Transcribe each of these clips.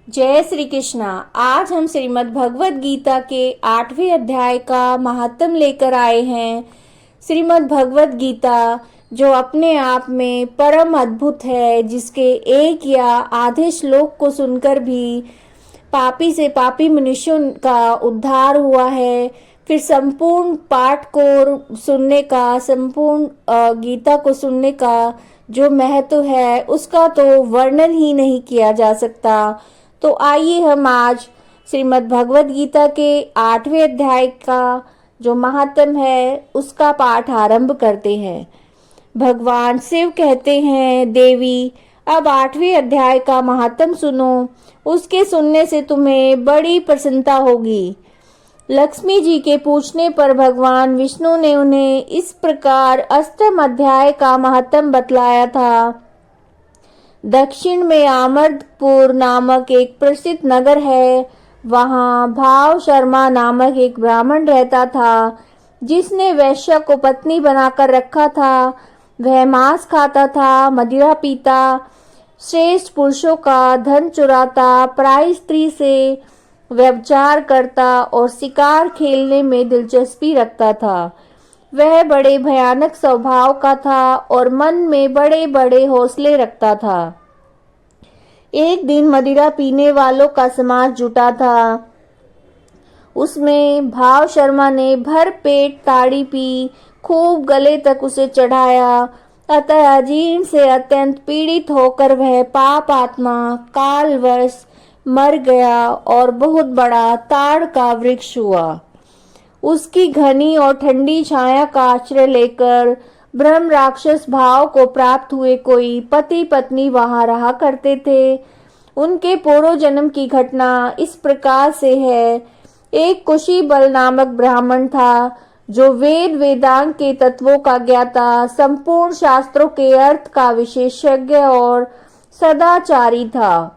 जय श्री कृष्णा। आज हम श्रीमद् भगवत गीता के 8वें अध्याय का महात्म्य लेकर आए हैं। श्रीमद् भगवत गीता जो अपने आप में परम अद्भुत है, जिसके एक या आधे श्लोक को सुनकर भी पापी से पापी मनुष्यों का उद्धार हुआ है। फिर संपूर्ण पाठ को सुनने का, संपूर्ण गीता को सुनने का जो महत्व है, उसका तो वर्णन ही नहीं किया जा सकता। तो आइए हम आज श्रीमद् भगवत गीता के 8वें अध्याय का जो महात्म्य है उसका पाठ आरंभ करते हैं। भगवान शिव कहते हैं, देवी अब 8वें अध्याय का महात्म्य सुनो। उसके सुनने से तुम्हें बड़ी प्रसन्नता होगी। लक्ष्मी जी के पूछने पर भगवान विष्णु ने उन्हें इस प्रकार अष्टम अध्याय का महात्म्य बतलाया था। दक्षिण में आमर्दपुर नामक एक प्रसिद्ध नगर है। वहाँ भाव शर्मा नामक एक ब्राह्मण रहता था, जिसने वैश्य को पत्नी बनाकर रखा था। वह मांस खाता था, मदिरा पीता, श्रेष्ठ पुरुषों का धन चुराता, पराई स्त्री से व्यभिचार करता और शिकार खेलने में दिलचस्पी रखता था। वह बड़े भयानक स्वभाव का था और मन में बड़े बड़े हौसले रखता था। एक दिन मदिरा पीने वालों का समाज जुटा था। उसमें भाव शर्मा ने भर पेट ताड़ी पी, खूब गले तक उसे चढ़ाया। अतः अजीर्ण से अत्यंत पीड़ित होकर वह पाप आत्मा कालवश मर गया और बहुत बड़ा ताड़ का वृक्ष हुआ। उसकी घनी और ठंडी छाया का आश्रय लेकर ब्रह्म राक्षस भाव को प्राप्त हुए कोई पति पत्नी वहां रहा करते थे। उनके पूर्व जन्म की घटना इस प्रकार से है। एक कुशी बल नामक ब्राह्मण था, जो वेद वेदांग के तत्वों का ज्ञाता, संपूर्ण शास्त्रों के अर्थ का विशेषज्ञ और सदाचारी था।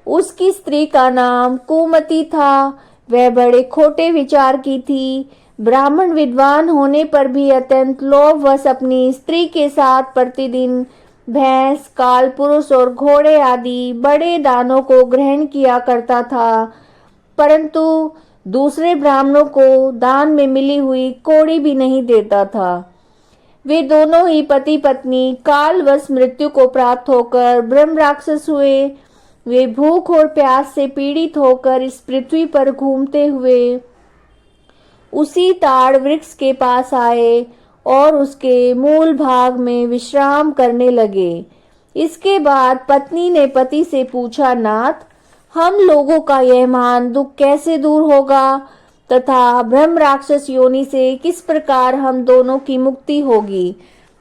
उसकी स्त्री का नाम कुमति था। वह बड़े खोटे विचार की थी। ब्राह्मण विद्वान होने पर भी अत्यंत लोभवश अपनी स्त्री के साथ प्रतिदिन भैंस, काल पुरुष और घोड़े आदि बड़े दानों को ग्रहण किया करता था, परंतु दूसरे ब्राह्मणों को दान में मिली हुई कौड़ी भी नहीं देता था। वे दोनों ही पति पत्नी कालवश मृत्यु को प्राप्त होकर ब्रह्म राक्षस हुए। वे भूख और प्यास से पीड़ित होकर इस पृथ्वी पर घूमते हुए उसी ताड़ वृक्ष के पास आए और उसके मूल भाग में विश्राम करने लगे। इसके बाद पत्नी ने पति से पूछा, नाथ, हम लोगों का यह महान दुख कैसे दूर होगा तथा ब्रह्म राक्षस योनि से किस प्रकार हम दोनों की मुक्ति होगी?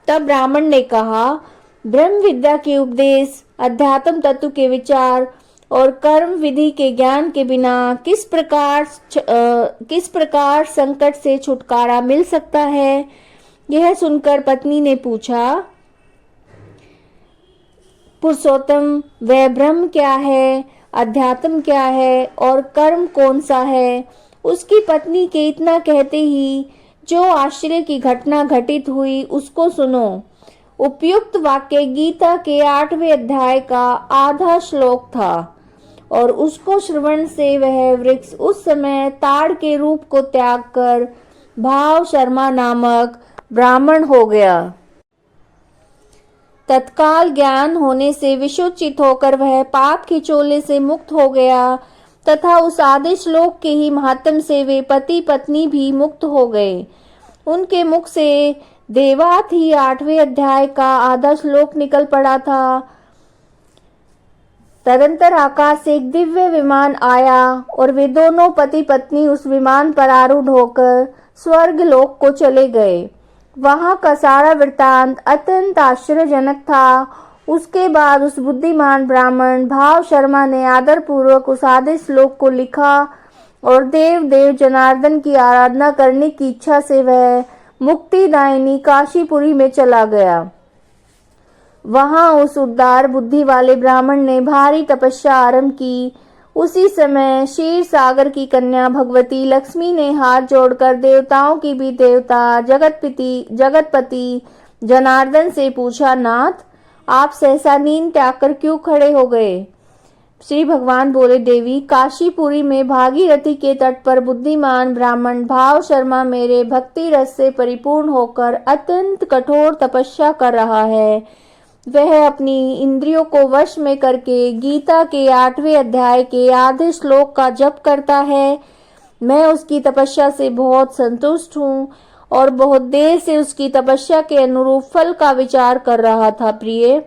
तब ब्राह्मण ने कहा, ब्रह्म विद्या के उपदेश, अध्यात्म तत्व के विचार और कर्म विधि के ज्ञान के बिना किस प्रकार संकट से छुटकारा मिल सकता है? यह सुनकर पत्नी ने पूछा, पुरुषोत्तम, वह ब्रह्म क्या है, अध्यात्म क्या है और कर्म कौन सा है? उसकी पत्नी के इतना कहते ही जो आश्चर्य की घटना घटित हुई उसको सुनो। उपयुक्त वाक्य गीता के 8वें अध्याय का आधा श्लोक था और उसको श्रवण से वह वृक्ष उस समय ताड़ के रूप को त्याग कर भाव शर्मा नामक ब्राह्मण हो गया। तत्काल ज्ञान होने से विशुचित होकर वह पाप के चोले से मुक्त हो गया तथा उस आधे श्लोक के ही महात्म्य से वे पति पत्नी भी मुक्त हो गए। उनके मुख से देवात ही 8वें अध्याय का आधा श्लोक निकल पड़ा था। तदंतर आकाश से एक दिव्य विमान आया और वे दोनों पति पत्नी उस विमान पर आरूढ़ होकर स्वर्ग लोक को चले गए। वहां का सारा वृत्तांत अत्यंत आश्चर्यजनक था। उसके बाद उस बुद्धिमान ब्राह्मण भाव शर्मा ने आदर पूर्वक उस आधे श्लोक को लिखा और देव जनार्दन की आराधना करने की इच्छा से वह मुक्तिदायिनी काशीपुरी में चला गया। वहां उस उदार बुद्धि वाले ब्राह्मण ने भारी तपस्या आरंभ की। उसी समय क्षीर सागर की कन्या भगवती लक्ष्मी ने हाथ जोड़कर देवताओं की भी देवता जगतपति जनार्दन से पूछा, नाथ, आप सहसा नींद त्याग कर क्यों खड़े हो गए? श्री भगवान बोले, देवी, काशीपुरी में भागीरथी के तट पर बुद्धिमान ब्राह्मण भाव शर्मा मेरे भक्ति रस से परिपूर्ण होकर अत्यंत कठोर तपस्या कर रहा है। वह अपनी इंद्रियों को वश में करके गीता के 8वें अध्याय के आधे श्लोक का जप करता है। मैं उसकी तपस्या से बहुत संतुष्ट हूँ और बहुत देर से उसकी तपस्या के अनुरूप फल का विचार कर रहा था। प्रिय,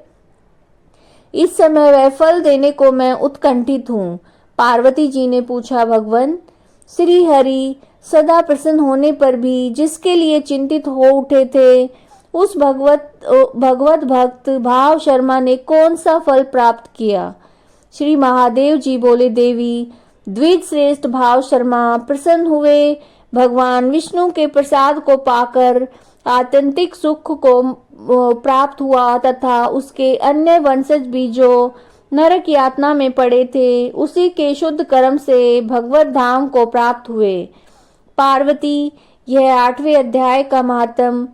इस समय वह फल देने को मैं उत्कंठित हूँ। पार्वती जी ने पूछा, भगवान, श्री हरि सदा प्रसन्न होने पर भी जिसके लिए चिंतित हो उठे थे, उस भगवत भक्त भाव शर्मा ने कौन सा फल प्राप्त किया? श्री महादेव जी बोले, देवी, द्विज श्रेष्ठ भाव शर्मा प्रसन्न हुए। भगवान विष्णु के प्रसाद को पाकर आत्यंतिक सुख को प्राप्त हुआ तथा उसके अन्य वंशज भी जो नरक यातना में पड़े थे, उसी के शुद्ध कर्म से भगवत धाम को प्राप्त हुए। पार्वती, यह 8वें अध्याय का महात्म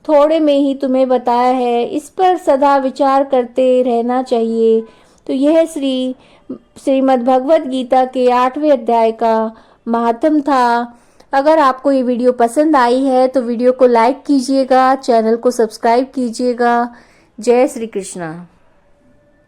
थोड़े में ही तुम्हें बताया है, इस पर सदा विचार करते रहना चाहिए। तो यह श्रीमद् भगवद गीता के 8वें अध्याय का महात्म था। अगर आपको ये वीडियो पसंद आई है तो वीडियो को लाइक कीजिएगा, चैनल को सब्सक्राइब कीजिएगा। जय श्री कृष्णा।